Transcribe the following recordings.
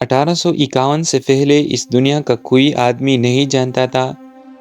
1851 سے پہلے اس دنیا کا کوئی آدمی نہیں جانتا تھا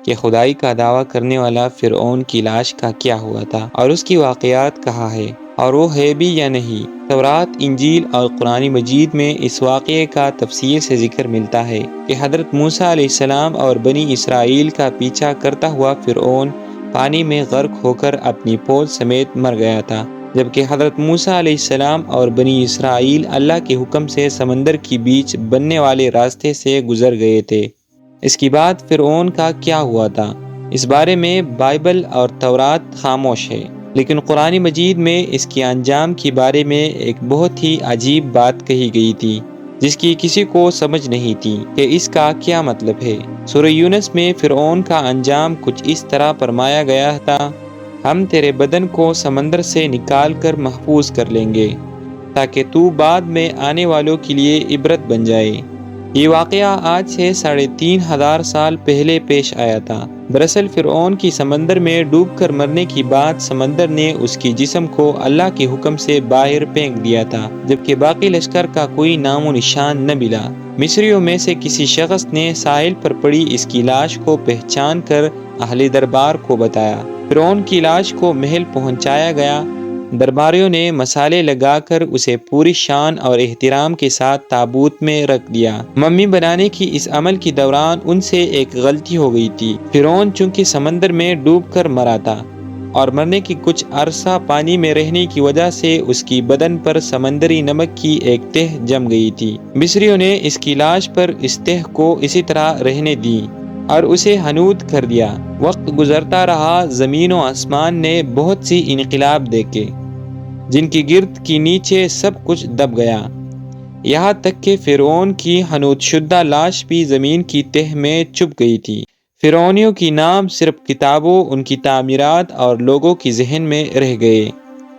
کہ خدائی کا دعویٰ کرنے والا فرعون کی لاش کا کیا ہوا تھا اور اس کی واقعات کہاں ہے، اور وہ ہے بھی یا نہیں۔ تورات، انجیل اور قرآن مجید میں اس واقعے کا تفصیل سے ذکر ملتا ہے کہ حضرت موسیٰ علیہ السلام اور بنی اسرائیل کا پیچھا کرتا ہوا فرعون پانی میں غرق ہو کر اپنی فوج سمیت مر گیا تھا، جبکہ حضرت موسیٰ علیہ السلام اور بنی اسرائیل اللہ کے حکم سے سمندر کے بیچ بننے والے راستے سے گزر گئے تھے۔ اس کے بعد فرعون کا کیا ہوا تھا، اس بارے میں بائبل اور تورات خاموش ہے، لیکن قرآن مجید میں اس کے انجام کے بارے میں ایک بہت ہی عجیب بات کہی گئی تھی، جس کی کسی کو سمجھ نہیں تھی کہ اس کا کیا مطلب ہے۔ سورہ یونس میں فرعون کا انجام کچھ اس طرح فرمایا گیا تھا: ہم تیرے بدن کو سمندر سے نکال کر محفوظ کر لیں گے تاکہ تو بعد میں آنے والوں کے لیے عبرت بن جائے۔ یہ واقعہ آج سے 3500 سال پہلے پیش آیا تھا۔ دراصل فرعون کی سمندر میں ڈوب کر مرنے کے بعد سمندر نے اس کی جسم کو اللہ کے حکم سے باہر پھینک دیا تھا، جبکہ باقی لشکر کا کوئی نام و نشان نہ ملا۔ مصریوں میں سے کسی شخص نے ساحل پر پڑی اس کی لاش کو پہچان کر اہل دربار کو بتایا۔ فرعون کی لاش کو محل پہنچایا گیا۔ درباریوں نے مسالے لگا کر اسے پوری شان اور احترام کے ساتھ تابوت میں رکھ دیا۔ ممی بنانے کی اس عمل کے دوران ان سے ایک غلطی ہو گئی تھی۔ فرعون چونکہ سمندر میں ڈوب کر مرا تھا اور مرنے کی کچھ عرصہ پانی میں رہنے کی وجہ سے اس کی بدن پر سمندری نمک کی ایک تہ جم گئی تھی۔ مصریوں نے اس کی لاش پر اس تہ کو اسی طرح رہنے دی اور اسے ہنود کر دیا۔ وقت گزرتا رہا، زمین و آسمان نے بہت سی انقلاب دیکھے، جن کی گرد کی نیچے سب کچھ دب گیا، یہاں تک کہ فرعون کی ہنود شدہ لاش بھی زمین کی تہ میں چھپ گئی تھی۔ فرعونیوں کی نام صرف کتابوں، ان کی تعمیرات اور لوگوں کی ذہن میں رہ گئے۔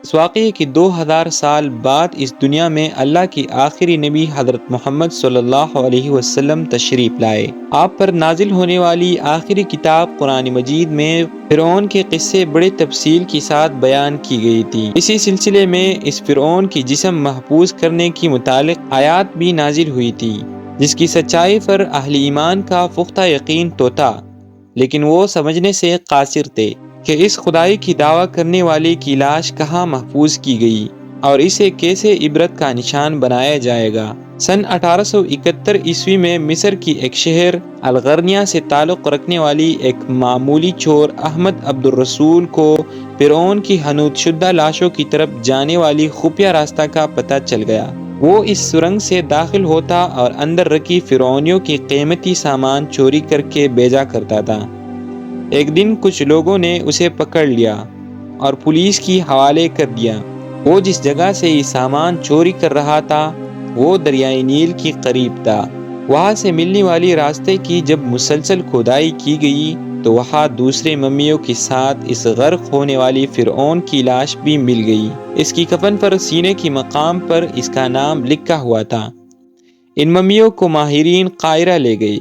اس واقعے کے 2000 سال بعد اس دنیا میں اللہ کی آخری نبی حضرت محمد صلی اللہ علیہ وسلم تشریف لائے۔ آپ پر نازل ہونے والی آخری کتاب قرآن مجید میں فرعون کے قصے بڑے تفصیل کے ساتھ بیان کی گئی تھی۔ اسی سلسلے میں اس فرعون کی جسم محفوظ کرنے کی متعلق آیات بھی نازل ہوئی تھی، جس کی سچائی پر اہل ایمان کا پختہ یقین تو تھا، لیکن وہ سمجھنے سے قاصر تھے کہ اس خدائی کی دعویٰ کرنے والے کی لاش کہاں محفوظ کی گئی اور اسے کیسے عبرت کا نشان بنایا جائے گا۔ سن 1871 عیسوی میں مصر کی ایک شہر الغرنیہ سے تعلق رکھنے والی ایک معمولی چور احمد عبد الرسول کو فرعون کی ہنود شدہ لاشوں کی طرف جانے والی خفیہ راستہ کا پتہ چل گیا۔ وہ اس سرنگ سے داخل ہوتا اور اندر رکھی فرعونیوں کی قیمتی سامان چوری کر کے بیچا کرتا تھا۔ ایک دن کچھ لوگوں نے اسے پکڑ لیا اور پولیس کے حوالے کر دیا۔ وہ جس جگہ سے یہ سامان چوری کر رہا تھا وہ دریائے نیل کے قریب تھا۔ وہاں سے ملنے والی راستے کی جب مسلسل کھدائی کی گئی تو وہاں دوسرے ممیوں کے ساتھ اس غرق ہونے والی فرعون کی لاش بھی مل گئی۔ اس کی کفن پر سینے کے مقام پر اس کا نام لکھا ہوا تھا۔ ان ممیوں کو ماہرین قاہرہ لے گئے۔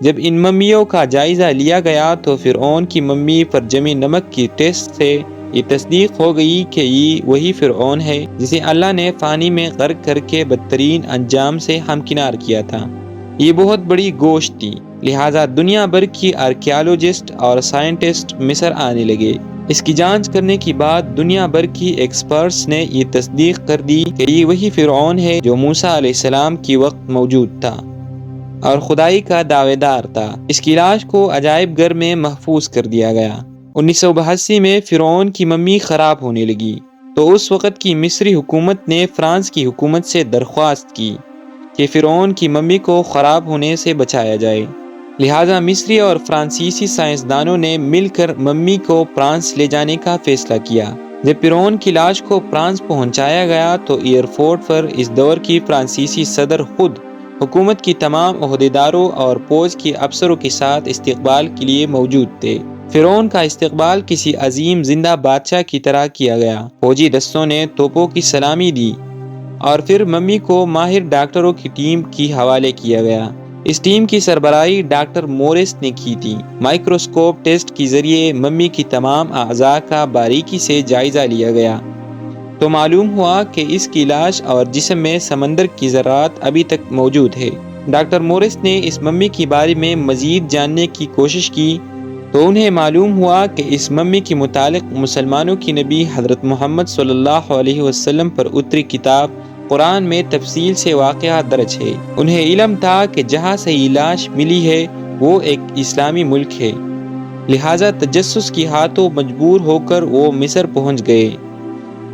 جب ان ممیوں کا جائزہ لیا گیا تو فرعون کی ممی پر جمی نمک کی ٹیسٹ سے یہ تصدیق ہو گئی کہ یہ وہی فرعون ہے جسے اللہ نے پانی میں غرق کر کے بدترین انجام سے ہمکنار کیا تھا۔ یہ بہت بڑی گوشت تھی، لہٰذا دنیا بھر کی آرکیالوجسٹ اور سائنٹسٹ مصر آنے لگے۔ اس کی جانچ کرنے کے بعد دنیا بھر کی ایکسپرٹس نے یہ تصدیق کر دی کہ یہ وہی فرعون ہے جو موسیٰ علیہ السلام کی وقت موجود تھا اور خدائی کا دعوے دار تھا۔ اس کی لاش کو عجائب گھر میں محفوظ کر دیا گیا۔ 1982 میں فرعون کی ممی خراب ہونے لگی تو اس وقت کی مصری حکومت نے فرانس کی حکومت سے درخواست کی کہ فرعون کی ممی کو خراب ہونے سے بچایا جائے۔ لہٰذا مصری اور فرانسیسی سائنسدانوں نے مل کر ممی کو فرانس لے جانے کا فیصلہ کیا۔ جب فرعون کی لاش کو فرانس پہنچایا گیا تو ایئرپورٹ پر اس دور کی فرانسیسی صدر خود حکومت کی تمام عہدیداروں اور فوج کے افسروں کے ساتھ استقبال کے لیے موجود تھے۔ فرعون کا استقبال کسی عظیم زندہ بادشاہ کی طرح کیا گیا۔ فوجی دستوں نے توپوں کی سلامی دی اور پھر ممی کو ماہر ڈاکٹروں کی ٹیم کے حوالے کیا گیا۔ اس ٹیم کی سربراہی ڈاکٹر مورس نے کی تھی۔ مائکروسکوپ ٹیسٹ کے ذریعے ممی کی تمام اعضاء کا باریکی سے جائزہ لیا گیا۔ تو معلوم ہوا کہ اس کی لاش اور جسم میں سمندر کی ذرات ابھی تک موجود ہے۔ ڈاکٹر مورس نے اس ممی کے بارے میں مزید جاننے کی کوشش کی تو انہیں معلوم ہوا کہ اس ممی کے متعلق مسلمانوں کی نبی حضرت محمد صلی اللہ علیہ وسلم پر اتری کتاب قرآن میں تفصیل سے واقعہ درج ہے۔ انہیں علم تھا کہ جہاں سے یہ لاش ملی ہے وہ ایک اسلامی ملک ہے، لہٰذا تجسس کی ہاتھوں مجبور ہو کر وہ مصر پہنچ گئے۔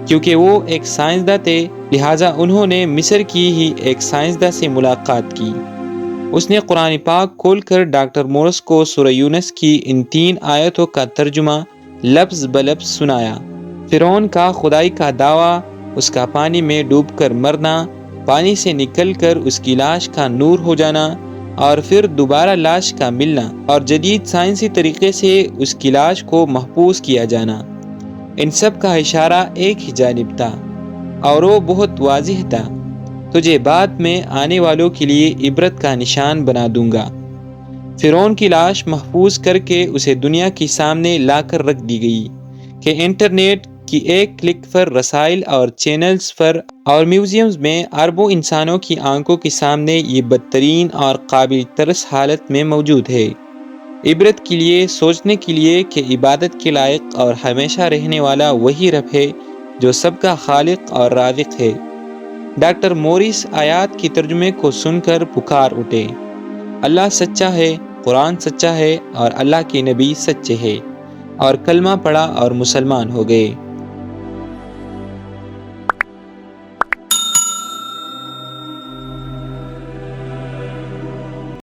کیونکہ وہ ایک سائنسداں تھے لہٰذا انہوں نے مصر کی ہی ایک سائنسداں سے ملاقات کی۔ اس نے قرآن پاک کھول کر ڈاکٹر مورس کو سورہ یونس کی ان 3 آیتوں کا ترجمہ لفظ بلفظ سنایا۔ فرعون کا خدائی کا دعویٰ، اس کا پانی میں ڈوب کر مرنا، پانی سے نکل کر اس کی لاش کا نور ہو جانا اور پھر دوبارہ لاش کا ملنا، اور جدید سائنسی طریقے سے اس کی لاش کو محفوظ کیا جانا، ان سب کا اشارہ ایک ہی جانب تھا اور وہ بہت واضح تھا: تجھے بعد میں آنے والوں کے لیے عبرت کا نشان بنا دوں گا۔ فرعون کی لاش محفوظ کر کے اسے دنیا کے سامنے لا کر رکھ دی گئی کہ انٹرنیٹ کی ایک کلک پر رسائل اور چینلز پر اور میوزیمز میں اربوں انسانوں کی آنکھوں کے سامنے یہ بدترین اور قابل ترس حالت میں موجود ہے، عبرت کے لیے، سوچنے کے لیے کہ عبادت کے لائق اور ہمیشہ رہنے والا وہی رب ہے جو سب کا خالق اور رازق ہے۔ ڈاکٹر مورس آیات کے ترجمے کو سن کر پکار اٹھے: اللہ سچا ہے، قرآن سچا ہے اور اللہ کے نبی سچے ہیں، اور کلمہ پڑھا اور مسلمان ہو گئے۔